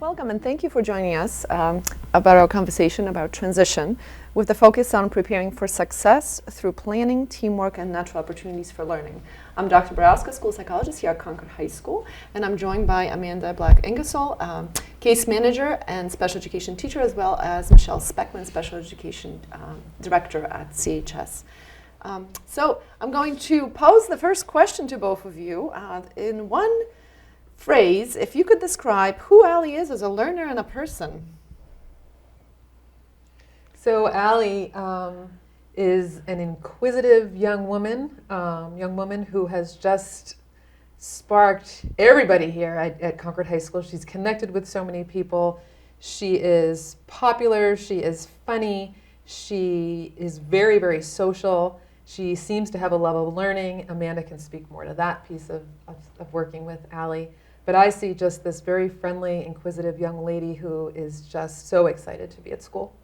Welcome and thank you for joining us about our conversation about transition with the focus on preparing for success through planning, teamwork, and natural opportunities for learning. I'm Dr. Borawska, school psychologist here at Concord High School, and I'm joined by Amanda Black-Ingersol, case manager and special education teacher, as well as Michele Speckman, special education director at CHS. So I'm going to pose the first question to both of you in one phrase. If you could describe who Allie is as a learner and a person. So Allie is an inquisitive young woman who has just sparked everybody here at Concord High School. She's connected with so many people. She is popular. She is funny. She is very, very social. She seems to have a love of learning. Amanda can speak more to that piece of working with Allie. But I see just this very friendly, inquisitive young lady who is just so excited to be at school.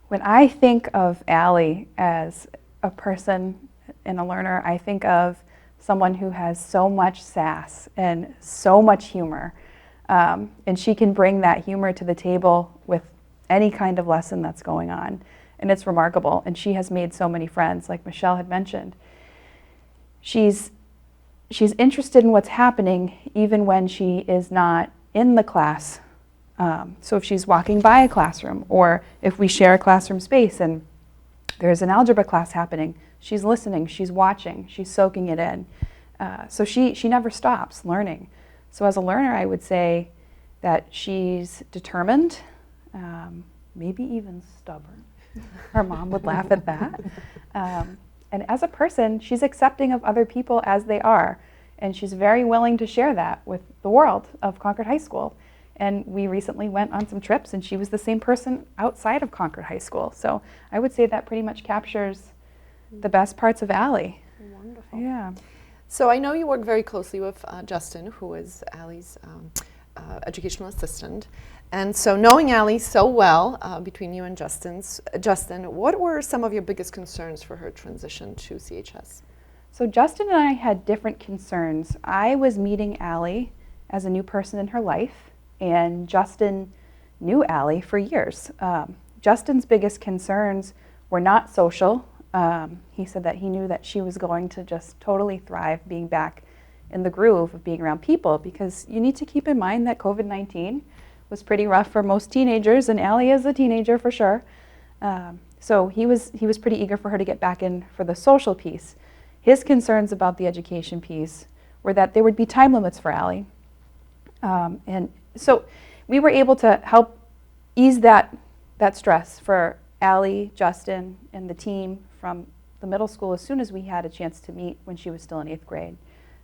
When I think of Allie as a person and a learner, I think of someone who has so much sass and so much humor. And she can bring that humor to the table with any kind of lesson that's going on. And it's remarkable. And she has made so many friends, like Michele had mentioned. She's interested in what's happening even when she is not in the class. So if she's walking by a classroom, or if we share a classroom space and there's an algebra class happening, she's listening, she's watching, she's soaking it in. So she never stops learning. So as a learner, I would say that she's determined, maybe even stubborn. Her mom would laugh at that. And as a person, she's accepting of other people as they are. And she's very willing to share that with the world of Concord High School. And we recently went on some trips, and she was the same person outside of Concord High School. So I would say that pretty much captures the best parts of Allie. Wonderful. Yeah. So I know you work very closely with Justin, who is Allie's educational assistant. And so knowing Allie so well, between you and Justin, what were some of your biggest concerns for her transition to CHS? So Justin and I had different concerns. I was meeting Allie as a new person in her life, and Justin knew Allie for years. Justin's biggest concerns were not social. He said that he knew that she was going to just totally thrive being back in the groove of being around people, because you need to keep in mind that COVID-19 was pretty rough for most teenagers, and Allie is a teenager for sure. So he was pretty eager for her to get back in for the social piece. His concerns about the education piece were that there would be time limits for Allie. And so we were able to help ease that stress for Allie, Justin, and the team from the middle school as soon as we had a chance to meet when she was still in 8th grade.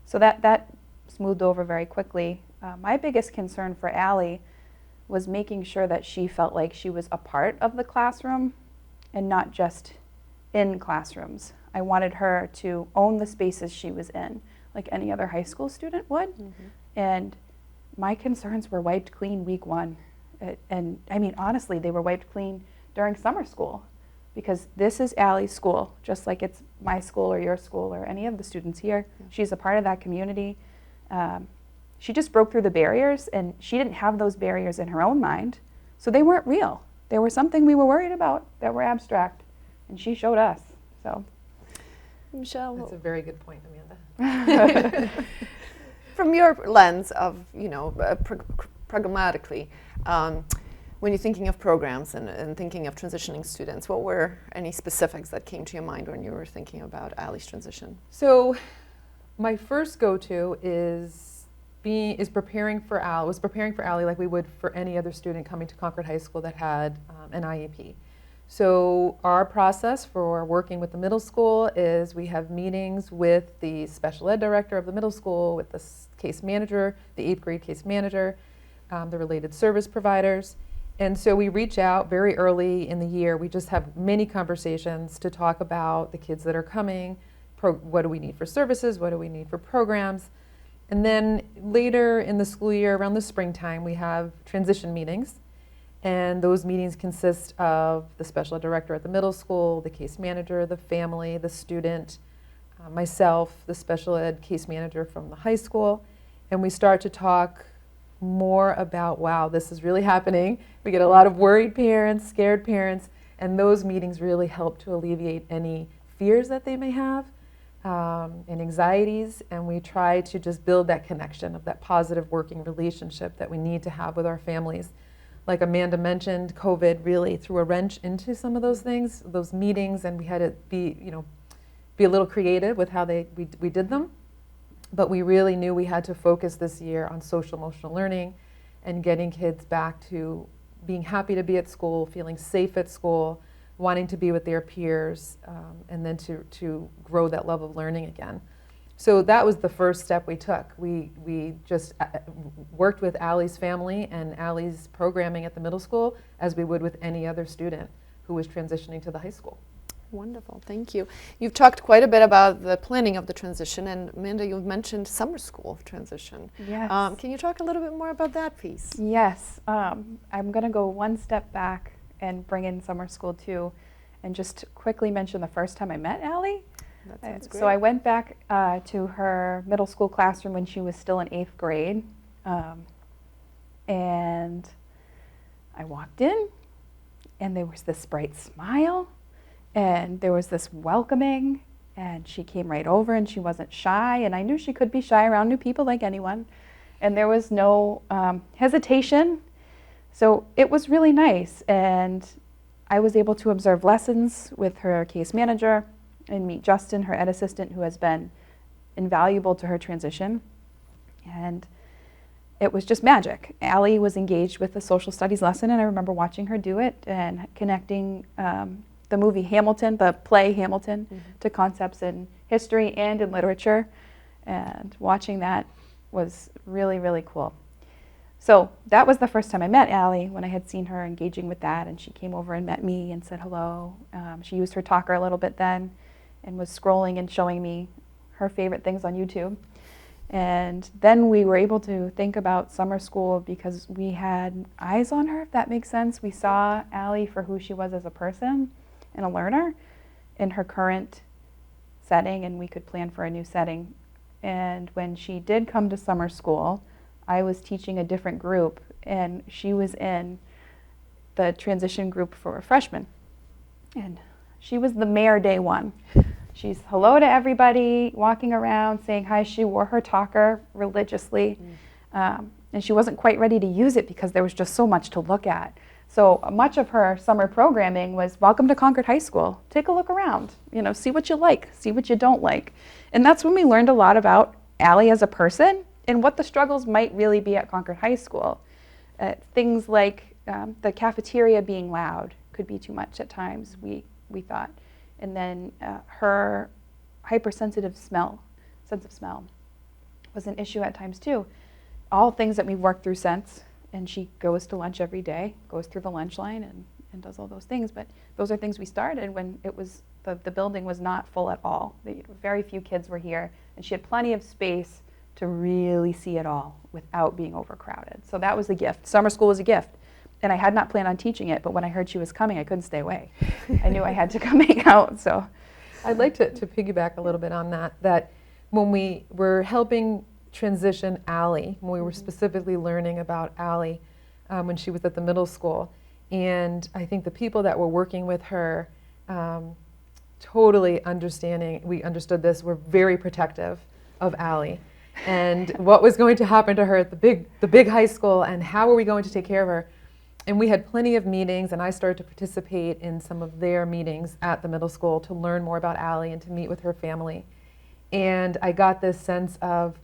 So that smoothed over very quickly. My biggest concern for Allie was making sure that she felt like she was a part of the classroom and not just in classrooms. I wanted her to own the spaces she was in, like any other high school student would. Mm-hmm. And my concerns were wiped clean week 1. And I mean, honestly, they were wiped clean during summer school, because this is Allie's school, just like it's my school or your school or any of the students here. Yeah. She's a part of that community. She just broke through the barriers, and she didn't have those barriers in her own mind, so they weren't real. They were something we were worried about that were abstract, and she showed us. So, Michele, that's a very good point, Amanda. From your lens of, pragmatically, when you're thinking of programs and thinking of transitioning students, what were any specifics that came to your mind when you were thinking about Allie's transition? So, my first go-to is preparing for Allie like we would for any other student coming to Concord High School that had an IEP. So our process for working with the middle school is we have meetings with the special ed director of the middle school, with the case manager, the 8th grade case manager, the related service providers. And so we reach out very early in the year. We just have many conversations to talk about the kids that are coming, what do we need for services, what do we need for programs. And then later in the school year, around the springtime, we have transition meetings. And those meetings consist of the special ed director at the middle school, the case manager, the family, the student, myself, the special ed case manager from the high school. And we start to talk more about, wow, this is really happening. We get a lot of worried parents, scared parents, and those meetings really help to alleviate any fears that they may have and anxieties, and we try to just build that connection of that positive working relationship that we need to have with our families. Like Amanda mentioned, COVID really threw a wrench into some of those things, those meetings, and we had to be a little creative with how we did them. But we really knew we had to focus this year on social emotional learning and getting kids back to being happy to be at school, feeling safe at school, wanting to be with their peers, and then to grow that love of learning again. So that was the first step we took. We just worked with Allie's family and Allie's programming at the middle school as we would with any other student who was transitioning to the high school. Wonderful, thank you. You've talked quite a bit about the planning of the transition, and Amanda, you've mentioned summer school transition. Yes. Can you talk a little bit more about that piece? Yes. I'm going to go one step back and bring in summer school too, and just quickly mention the first time I met Allie. That sounds great. So I went back to her middle school classroom when she was still in 8th grade, and I walked in, and there was this bright smile, and there was this welcoming, and she came right over, and she wasn't shy, and I knew she could be shy around new people like anyone, and there was no hesitation. So it was really nice, and I was able to observe lessons with her case manager and meet Justin, her ed assistant, who has been invaluable to her transition, and it was just magic. Allie was engaged with the social studies lesson, and I remember watching her do it and connecting the movie Hamilton, the play Hamilton, to concepts in history and in literature, and watching that was really, really cool. So that was the first time I met Allie, when I had seen her engaging with that, and she came over and met me and said hello. She used her talker a little bit then and was scrolling and showing me her favorite things on YouTube. And then we were able to think about summer school because we had eyes on her, if that makes sense. We saw Allie for who she was as a person and a learner in her current setting, and we could plan for a new setting. And when she did come to summer school, I was teaching a different group, and she was in the transition group for freshmen. And she was the mayor day one. She's hello to everybody, walking around, saying hi. She wore her talker religiously, and she wasn't quite ready to use it because there was just so much to look at. So much of her summer programming was, welcome to Concord High School. Take a look around, see what you like, see what you don't like. And that's when we learned a lot about Allie as a person and what the struggles might really be at Concord High School. Things like the cafeteria being loud could be too much at times, we thought. And then her hypersensitive sense of smell was an issue at times too. All things that we've worked through since. And she goes to lunch every day, goes through the lunch line and does all those things. But those are things we started when it was, the building was not full at all. Very few kids were here, and she had plenty of space to really see it all without being overcrowded. So that was the gift. Summer school was a gift. And I had not planned on teaching it, but when I heard she was coming, I couldn't stay away. I knew I had to come hang out, so. I'd like to piggyback a little bit on that when we were helping transition Allie, when we were specifically learning about Allie when she was at the middle school, and I think the people that were working with her totally we understood this, were very protective of Allie and what was going to happen to her at the big high school, and how were we going to take care of her. And we had plenty of meetings, and I started to participate in some of their meetings at the middle school to learn more about Allie and to meet with her family. And I got this sense of,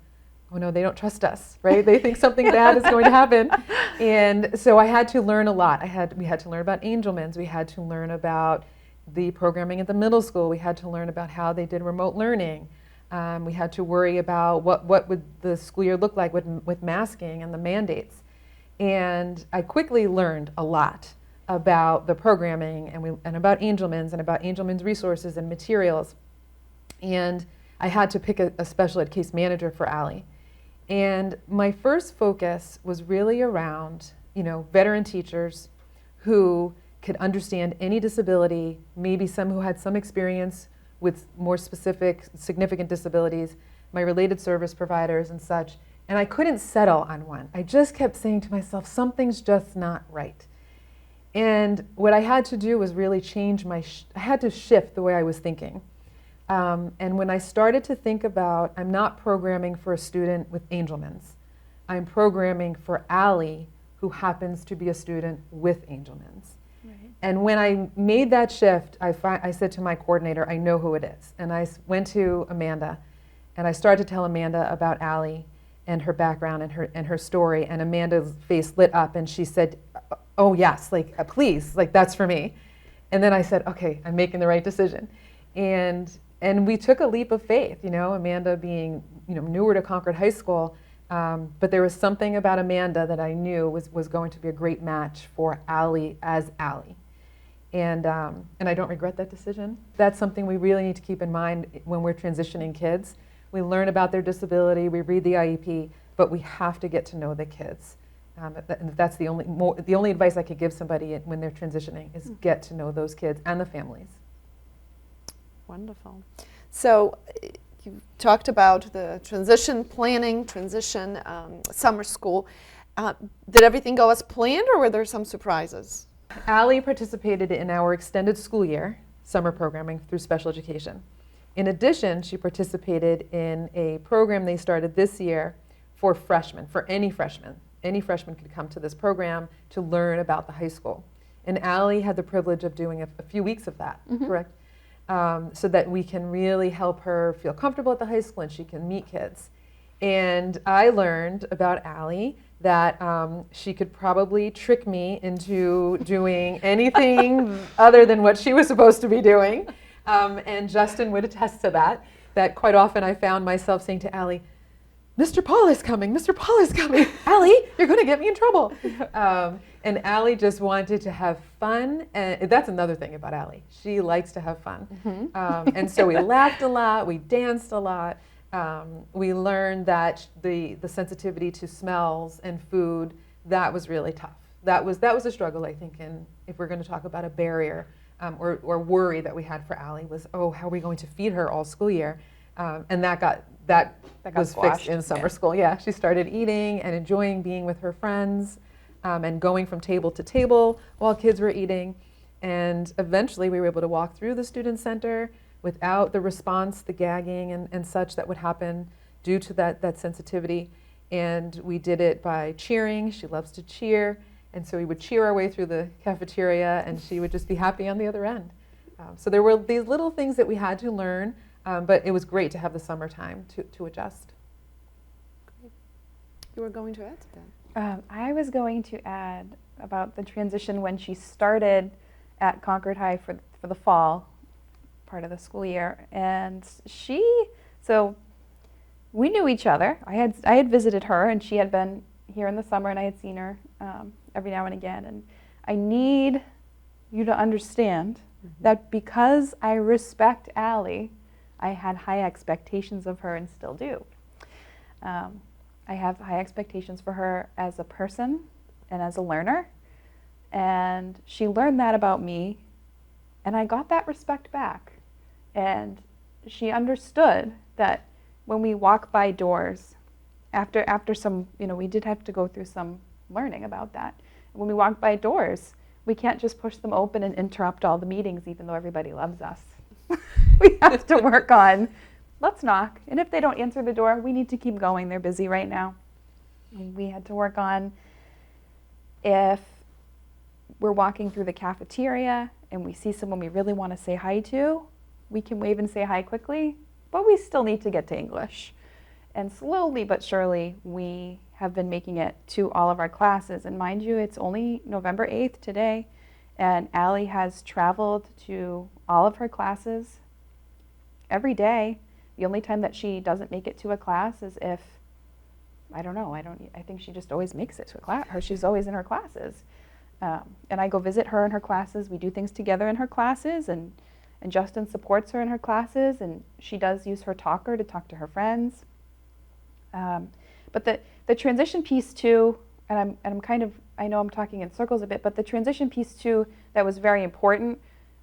oh no, they don't trust us, right? They think something bad is going to happen. And so I had to learn a lot. We had to learn about Angelman's. We had to learn about the programming at the middle school. We had to learn about how they did remote learning. We had to worry about what would the school year look like with masking and the mandates. And I quickly learned a lot about the programming and about Angelman's and about Angelman's resources and materials. And I had to pick a special ed case manager for Allie. And my first focus was really around, veteran teachers who could understand any disability, maybe some who had some experience with more specific, significant disabilities, my related service providers and such, And I couldn't settle on one. I just kept saying to myself, something's just not right. And what I had to do was really change I had to shift the way I was thinking. And when I started to think about, I'm not programming for a student with Angelman's. I'm programming for Allie, who happens to be a student with Angelman's. Right. And when I made that shift, I said to my coordinator, I know who it is. And I went to Amanda, and I started to tell Amanda about Allie and her background and her story. And Amanda's face lit up, and she said, oh yes, like please, like that's for me. And then I said, okay, I'm making the right decision. And we took a leap of faith, Amanda being, newer to Concord High School, but there was something about Amanda that I knew was going to be a great match for Allie as Allie. And I don't regret that decision. That's something we really need to keep in mind when we're transitioning kids. We learn about their disability, we read the IEP, but we have to get to know the kids. And that's the only advice I could give somebody when they're transitioning is get to know those kids and the families. Wonderful. So you talked about the transition planning, summer school. Did everything go as planned, or were there some surprises? Allie participated in our extended school year summer programming through special education. In addition, she participated in a program they started this year for freshmen, for any freshman. Any freshman could come to this program to learn about the high school. And Allie had the privilege of doing a few weeks of that, correct? So that we can really help her feel comfortable at the high school and she can meet kids. And I learned about Allie that she could probably trick me into doing anything other than what she was supposed to be doing. And Justin would attest to that quite often I found myself saying to Allie, Mr. Paul is coming, Mr. Paul is coming. Allie, you're going to get me in trouble. And Allie just wanted to have fun. And that's another thing about Allie. She likes to have fun. And so we laughed a lot, we danced a lot. We learned that the sensitivity to smells and food, that was really tough. That was a struggle, I think, and if we're going to talk about a barrier or worry that we had for Allie was, how are we going to feed her all school year? And that was fixed in summer school. Yeah, she started eating and enjoying being with her friends and going from table to table while kids were eating. And eventually we were able to walk through the student center without the response, the gagging and such that would happen due to that sensitivity. And we did it by cheering. She loves to cheer. And so we would cheer our way through the cafeteria and she would just be happy on the other end. So there were these little things that we had to learn. But it was great to have the summertime to adjust. Great. You were going to add to that? I was going to add about the transition when she started at Concord High for the fall part of the school year. And so we knew each other. I had visited her and she had been here in the summer and I had seen her every now and again. And I need you to understand that because I respect Allie, I had high expectations of her and still do. I have high expectations for her as a person and as a learner. And she learned that about me, and I got that respect back. And she understood that when we walk by doors, after some, we did have to go through some learning about that. When we walk by doors, we can't just push them open and interrupt all the meetings, even though everybody loves us. We have to work on, let's knock. And if they don't answer the door, we need to keep going. They're busy right now. And we had to work on if we're walking through the cafeteria and we see someone we really want to say hi to, we can wave and say hi quickly, but we still need to get to English. And slowly but surely, we have been making it to all of our classes. And mind you, it's only November 8th today, and Allie has traveled to all of her classes every day. The only time that she doesn't make it to a class is if, I think she just always makes it to a class, or she's always in her classes. And I go visit her in her classes. We do things together in her classes, and Justin supports her in her classes, and she does use her talker to talk to her friends. But the transition piece too, and I'm kind of, I know I'm talking in circles a bit, but the transition piece too that was very important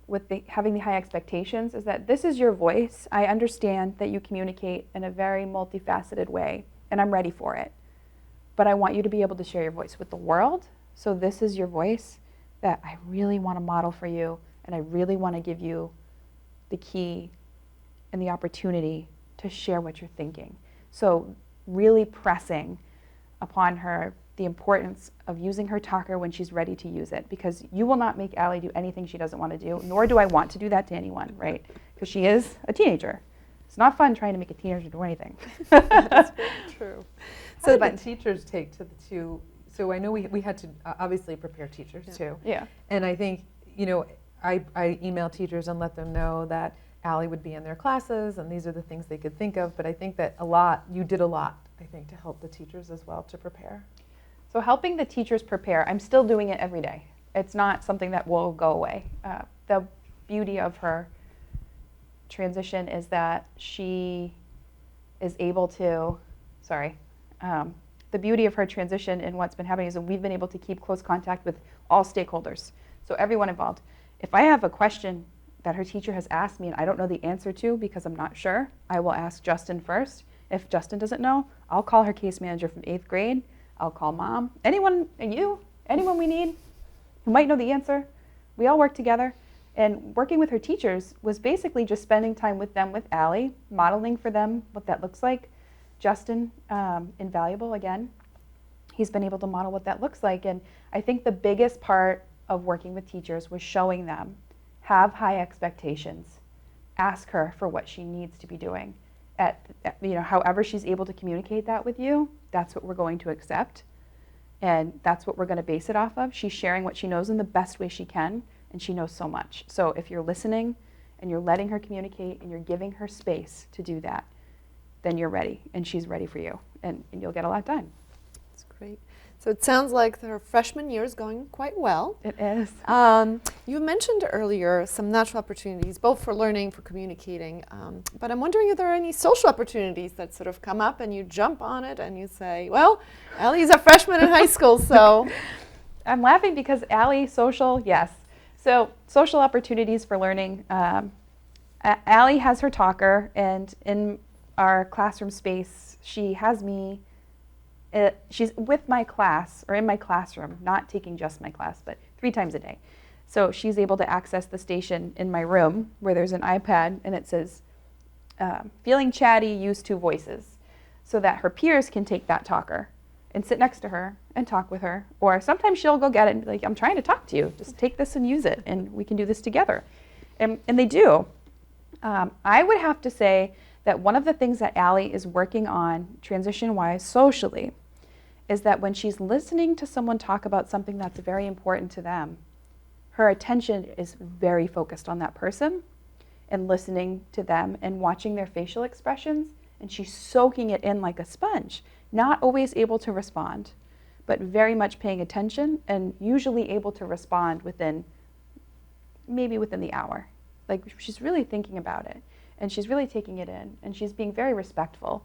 with having the high expectations is that this is your voice. I understand that you communicate in a very multifaceted way, and I'm ready for it. But I want you to be able to share your voice with the world. So this is your voice that I really want to model for you, and I really want to give you the key and the opportunity to share what you're thinking. So really pressing upon her the importance of using her talker when she's ready to use it, because you will not make Allie do anything she doesn't want to do, nor do I want to do that to anyone, right? Because she is a teenager. It's not fun trying to make a teenager do anything. That's very true. So the teachers take to the two, so I know we had to obviously prepare teachers too. Yeah. And I think, you know, I email teachers and let them know that Allie would be in their classes and these are the things they could think of, but I think that you did a lot, I think, to help the teachers as well to prepare. So helping the teachers prepare, I'm still doing it every day. It's not something that will go away. The beauty of her transition is that she is able to, the beauty of her transition and what's been happening is that we've been able to keep close contact with all stakeholders, so everyone involved. If I have a question that her teacher has asked me and I don't know the answer to because I'm not sure, I will ask Justin first. If Justin doesn't know, I'll call her case manager from 8th grade. I'll call mom, anyone we need who might know the answer. We all work together. And working with her teachers was basically just spending time with them with Allie, modeling for them what that looks like. Justin, invaluable again, he's been able to model what that looks like. And I think the biggest part of working with teachers was showing them, have high expectations, ask her for what she needs to be doing. However she's able to communicate that with you, that's what we're going to accept. And that's what we're going to base it off of. She's sharing what she knows in the best way she can, and she knows so much. So if you're listening and you're letting her communicate and you're giving her space to do that, then you're ready, and she's ready for you, and you'll get a lot done. That's great. So it sounds like her freshman year is going quite well. It is. You mentioned earlier some natural opportunities, both for learning, for communicating, but I'm wondering if there are any social opportunities that sort of come up and you jump on it and you say, well, Allie's a freshman in high school, so. I'm laughing because Allie, social, yes. So social opportunities for learning. Allie has her talker, and in our classroom space, she has me. She's with my class, or in my classroom, not taking just my class, but 3 times a day. So she's able to access the station in my room where there's an iPad and it says, feeling chatty, use 2 voices, so that her peers can take that talker and sit next to her and talk with her. Or sometimes she'll go get it and be like, I'm trying to talk to you, just take this and use it and we can do this together. And they do. I would have to say that one of the things that Allie is working on transition-wise socially is that when she's listening to someone talk about something that's very important to them, her attention is very focused on that person and listening to them and watching their facial expressions, and she's soaking it in like a sponge, not always able to respond, but very much paying attention and usually able to respond within the hour. Like she's really thinking about it and she's really taking it in and she's being very respectful.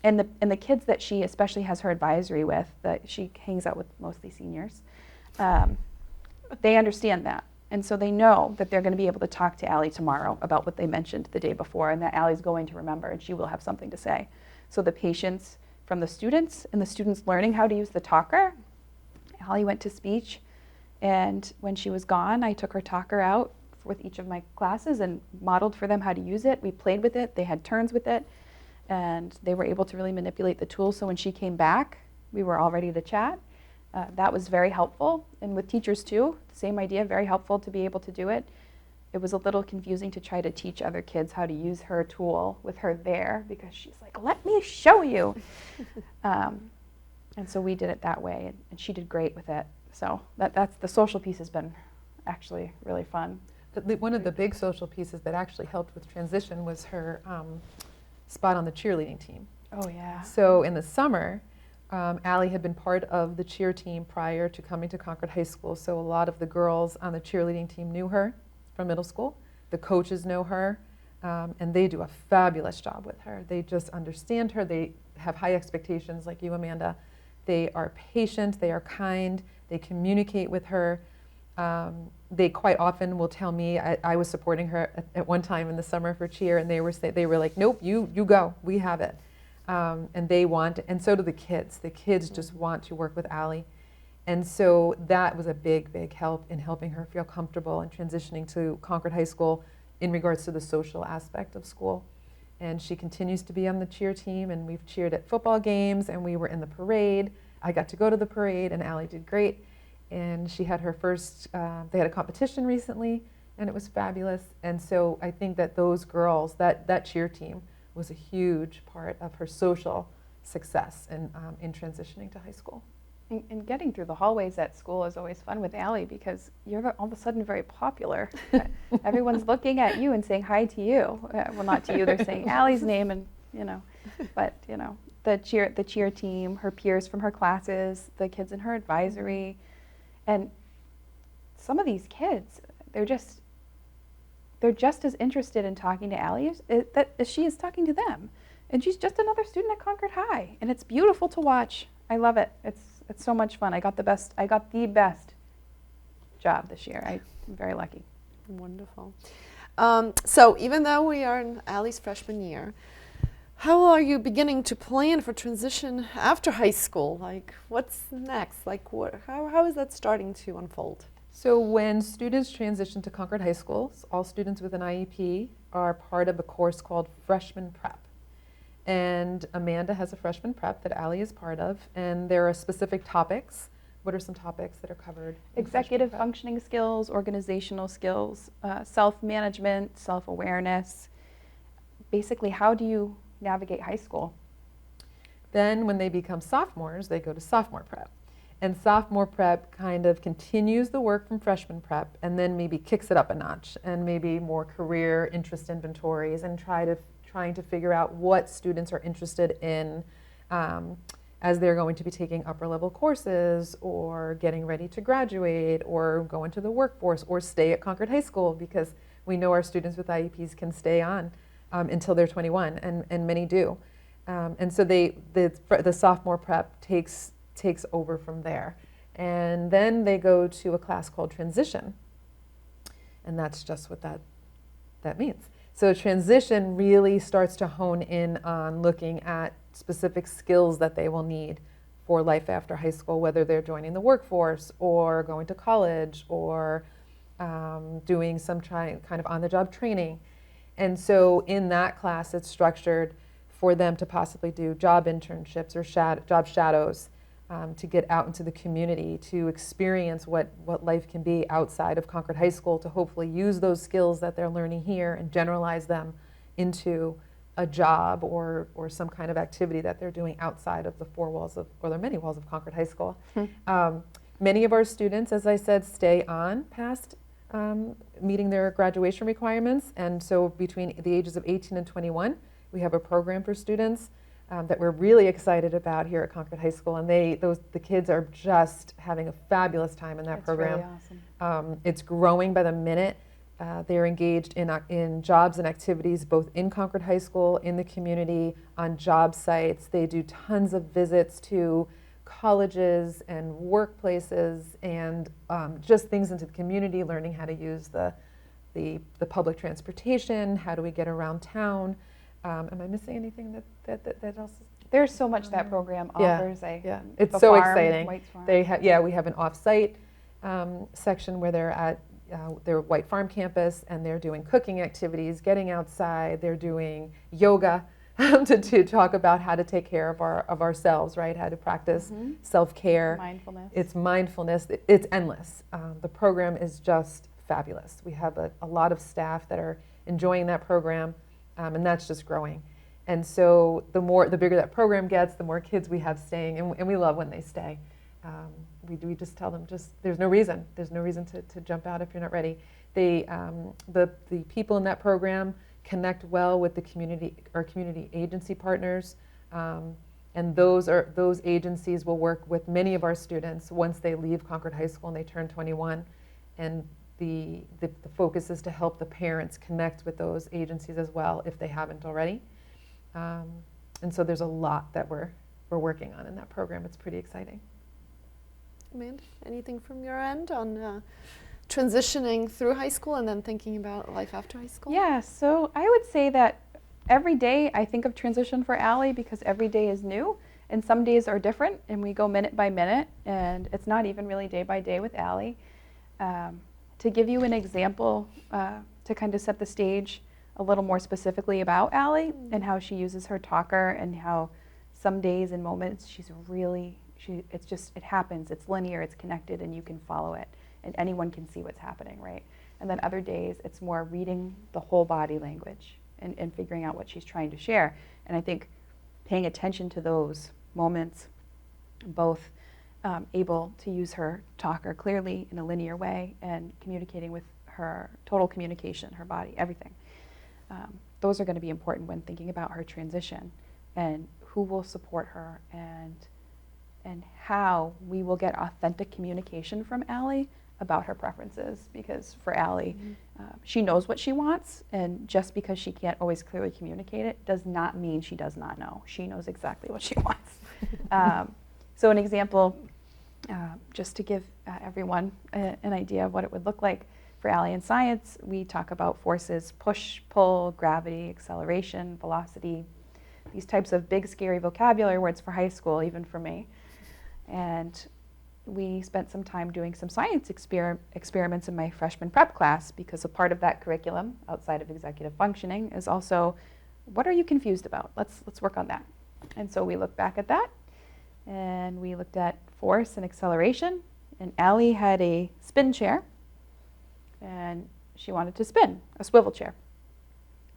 And the kids that she especially has her advisory with, that she hangs out with mostly seniors, they understand that. And so they know that they're going to be able to talk to Allie tomorrow about what they mentioned the day before, and that Allie's going to remember and she will have something to say. So the patience from the students and the students learning how to use the talker. Allie went to speech, and when she was gone, I took her talker out with each of my classes and modeled for them how to use it. We played with it, they had turns with it, and they were able to really manipulate the tool. So when she came back, we were all ready to chat. That was very helpful. And with teachers too, same idea, very helpful to be able to do it. It was a little confusing to try to teach other kids how to use her tool with her there, because she's like, let me show you. And so we did it that way, and she did great with it. So that's the social piece has been actually really fun. One of the big social pieces that actually helped with transition was her spot on the cheerleading team. Oh yeah. So in the summer, Allie had been part of the cheer team prior to coming to Concord High School, so a lot of the girls on the cheerleading team knew her from middle school. The coaches know her, and they do a fabulous job with her. They just understand her. They have high expectations like you, Amanda. They are patient, they are kind, they communicate with her. They quite often will tell me, I was supporting her at one time in the summer for cheer, and they were like, nope, you go, we have it. And they want, and so do the kids. The kids just want to work with Allie. And so that was a big, big help in helping her feel comfortable and transitioning to Concord High School in regards to the social aspect of school. And she continues to be on the cheer team, and we've cheered at football games, and we were in the parade. I got to go to the parade, and Allie did great. And she had her first, they had a competition recently, and it was fabulous. And so I think that those girls, that cheer team, was a huge part of her social success in transitioning to high school. And getting through the hallways at school is always fun with Allie because you're all of a sudden very popular. Everyone's looking at you and saying hi to you. Well, not to you, they're saying Allie's name and, but, the cheer team, her peers from her classes, the kids in her advisory. And some of these kids, they're just as interested in talking to Allie as she is talking to them. And she's just another student at Concord High. And it's beautiful to watch. I love it. It's so much fun. I got the best job this year. I'm very lucky. Wonderful. So even though we are in Allie's freshman year, how are you beginning to plan for transition after high school? Like, what's next? Like, how is that starting to unfold? So when students transition to Concord High School, all students with an IEP are part of a course called Freshman Prep. And Amanda has a freshman prep that Allie is part of, and there are specific topics. What are some topics that are covered? Executive functioning skills, organizational skills, self-management, self-awareness. Basically, how do you navigate high school? Then when they become sophomores, they go to sophomore prep. And sophomore prep kind of continues the work from freshman prep and then maybe kicks it up a notch and maybe more career interest inventories and trying to figure out what students are interested in as they're going to be taking upper level courses or getting ready to graduate or go into the workforce or stay at Concord High School, because we know our students with IEPs can stay on until they're 21, and many do. And so the sophomore prep takes over from there. And then they go to a class called transition. And that's just what that means. So transition really starts to hone in on looking at specific skills that they will need for life after high school, whether they're joining the workforce or going to college or doing some kind of on-the-job training. And so in that class, it's structured for them to possibly do job internships or job shadows, to get out into the community, to experience what life can be outside of Concord High School, to hopefully use those skills that they're learning here and generalize them into a job or some kind of activity that they're doing outside of the or the many walls of Concord High School. Many of our students, as I said, stay on past meeting their graduation requirements, and so between the ages of 18 and 21, we have a program for students that we're really excited about here at Concord High School, and the kids are just having a fabulous time in that program. Really awesome. It's growing by the minute. They're engaged in jobs and activities both in Concord High School, in the community, on job sites. They do tons of visits to colleges and workplaces and just things into the community, learning how to use the public transportation, how do we get around town. Am I missing anything that else? There's so much that program offers. Yeah, it's so exciting. We have an off-site section where they're at their White Farm campus, and they're doing cooking activities, getting outside. They're doing yoga to talk about how to take care of ourselves, right? How to practice self-care. Mindfulness. It's mindfulness. It's endless. The program is just fabulous. We have a lot of staff that are enjoying that program. And that's just growing. And so the bigger that program gets, the more kids we have staying, and we love when they stay. We just tell them, there's no reason to jump out if you're not ready. The people in that program connect well with our community agency partners, and those agencies will work with many of our students once they leave Concord High School and they turn 21, and the focus is to help the parents connect with those agencies as well if they haven't already. And so there's a lot that we're working on in that program. It's pretty exciting. Amanda, anything from your end on transitioning through high school and then thinking about life after high school? Yeah, so I would say that every day I think of transition for Allie because every day is new and some days are different and we go minute by minute and it's not even really day by day with Allie. To give you an example, to kind of set the stage a little more specifically about Allie and how she uses her talker and how some days and moments it happens, it's linear, it's connected and you can follow it and anyone can see what's happening, right? And then other days it's more reading the whole body language and figuring out what she's trying to share. And I think paying attention to those moments, both able to use her talker clearly in a linear way and communicating with her total communication, her body, everything. Those are going to be important when thinking about her transition and who will support her and how we will get authentic communication from Allie about her preferences, because for Allie, she knows what she wants, and just because she can't always clearly communicate it does not mean she does not know. She knows exactly what she wants. So an example, just to give everyone an idea of what it would look like for Allie in science, we talk about forces: push, pull, gravity, acceleration, velocity, these types of big, scary vocabulary words for high school, even for me. And we spent some time doing some science experiments in my freshman prep class, because a part of that curriculum, outside of executive functioning, is also, what are you confused about? Let's work on that. And so we looked back at that, and we looked at force and acceleration, and Allie had a spin chair, and she wanted to spin, a swivel chair.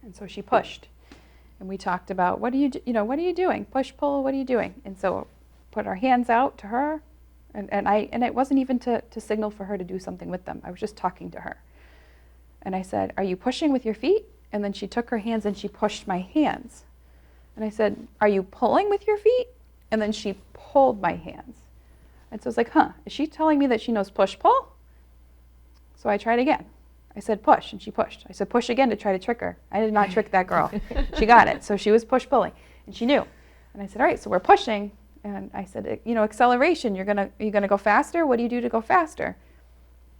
And so she pushed. And we talked about, what are you doing? Push, pull, what are you doing? And so put our hands out to her, and it wasn't even to signal for her to do something with them. I was just talking to her. And I said, are you pushing with your feet? And then she took her hands and she pushed my hands. And I said, are you pulling with your feet? And then she pulled my hands. And so I was like, is she telling me that she knows push, pull? So I tried again. I said push, and she pushed. I said push again to try to trick her. I did not trick that girl. She got it. So she was push pulling, and she knew. And I said, all right, so we're pushing. And I said, acceleration, are you gonna go faster? What do you do to go faster?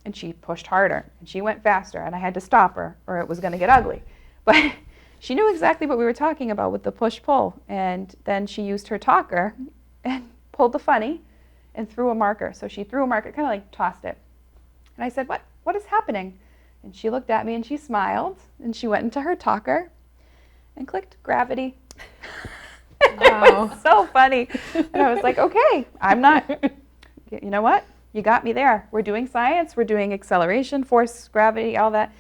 And she pushed harder, and she went faster, and I had to stop her, or it was gonna get ugly. But she knew exactly what we were talking about with the push-pull. And then she used her talker and pulled the funny and threw a marker. So she threw a marker, kind of like tossed it. And I said, what is happening? And she looked at me and she smiled, and she went into her talker and clicked gravity. Wow. It was so funny. And I was like, okay, you know what? You got me there. We're doing science, we're doing acceleration, force, gravity, all that.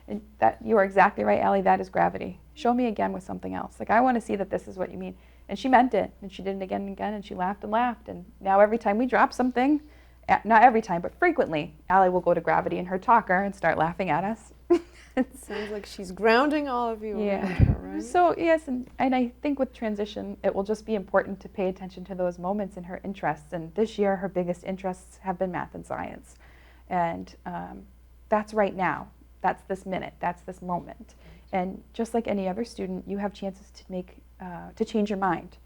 And that, you are exactly right, Allie, that is gravity. Show me again with something else. Like, I want to see that this is what you mean. And she meant it, and she did it again and again, and she laughed and laughed. And now every time we drop something, not every time, but frequently, Allie will go to gravity in her talker and start laughing at us. It sounds like she's grounding all of you around her, right? So yes, and I think with transition, it will just be important to pay attention to those moments in her interests. And this year, her biggest interests have been math and science. And that's right now. That's this minute. That's this moment. And just like any other student, you have chances to change your mind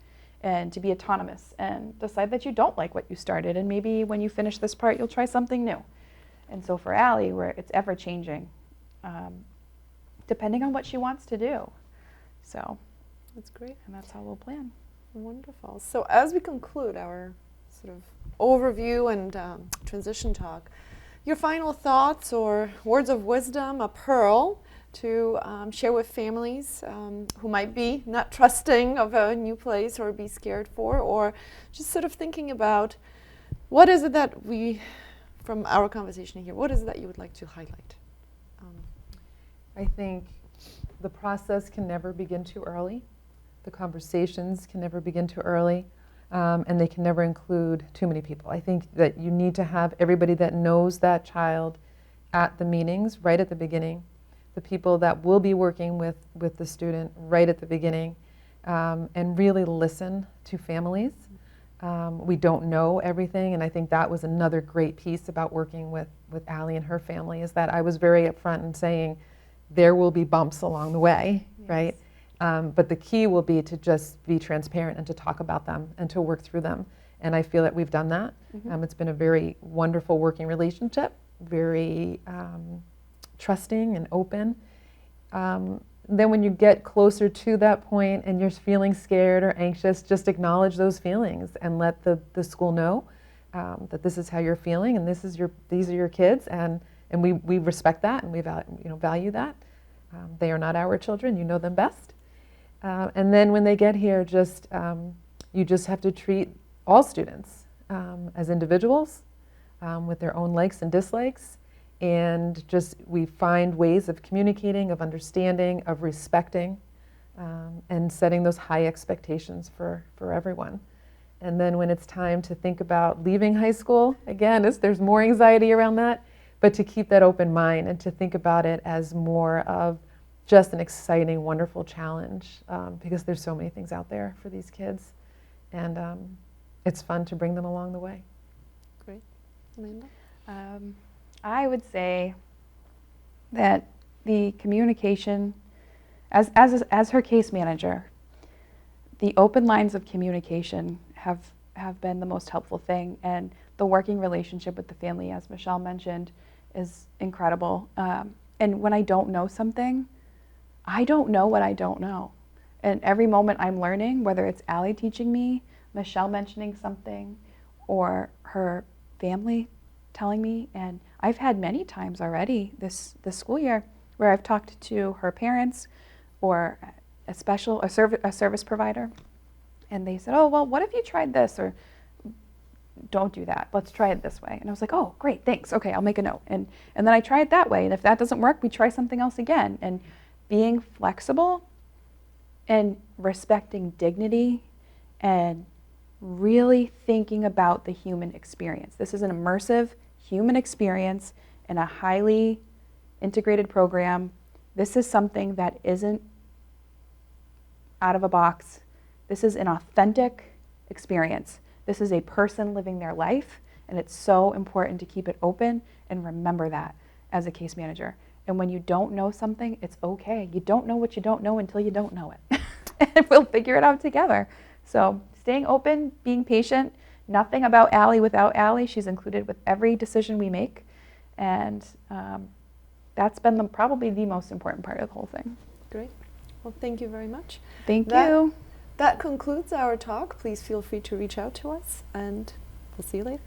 and to be autonomous and decide that you don't like what you started. And maybe when you finish this part, you'll try something new. And so for Allie, where it's ever changing, depending on what she wants to do. So that's great. And that's how we'll plan. Wonderful. So as we conclude our sort of overview and transition talk, your final thoughts or words of wisdom, a pearl to share with families who might be not trusting of a new place or be scared for, or just sort of thinking about what is it that from our conversation here, what is it that you would like to highlight? I think the process can never begin too early. The conversations can never begin too early. And they can never include too many people. I think that you need to have everybody that knows that child at the meetings right at the beginning, the people that will be working with the student right at the beginning, and really listen to families. We don't know everything, and I think that was another great piece about working with Allie and her family, is that I was very upfront in saying there will be bumps along the way, yes. Right? But the key will be to just be transparent and to talk about them and to work through them. And I feel that we've done that. Mm-hmm. It's been a very wonderful working relationship, very trusting and open. then when you get closer to that point and you're feeling scared or anxious, just acknowledge those feelings and let the school know that this is how you're feeling and these are your kids, and we respect that and we value that. They are not our children, you know them best. And then when they get here, you just have to treat all students as individuals with their own likes and dislikes. And we find ways of communicating, of understanding, of respecting, and setting those high expectations for everyone. And then when it's time to think about leaving high school, again, there's more anxiety around that, but to keep that open mind and to think about it as more of just an exciting, wonderful challenge, because there's so many things out there for these kids. And it's fun to bring them along the way. Great. Amanda? I would say that the communication, as her case manager, the open lines of communication have been the most helpful thing, and the working relationship with the family, as Michele mentioned, is incredible. And when I don't know something, I don't know what I don't know. And every moment I'm learning, whether it's Allie teaching me, Michele mentioning something, or her family telling me, and I've had many times already this school year where I've talked to her parents or a service provider, and they said, oh, well, what if you tried this? Or don't do that. Let's try it this way. And I was like, oh, great, thanks. Okay, I'll make a note. And then I try it that way. And if that doesn't work, we try something else again. And being flexible and respecting dignity and really thinking about the human experience. This is an immersive human experience in a highly integrated program. This is something that isn't out of a box. This is an authentic experience. This is a person living their life, and it's so important to keep it open and remember that as a case manager. And when you don't know something, it's okay. You don't know what you don't know until you don't know it. And we'll figure it out together. So staying open, being patient, nothing about Allie without Allie. She's included with every decision we make. And that's been probably the most important part of the whole thing. Great. Well, thank you very much. Thank you. That concludes our talk. Please feel free to reach out to us, and we'll see you later.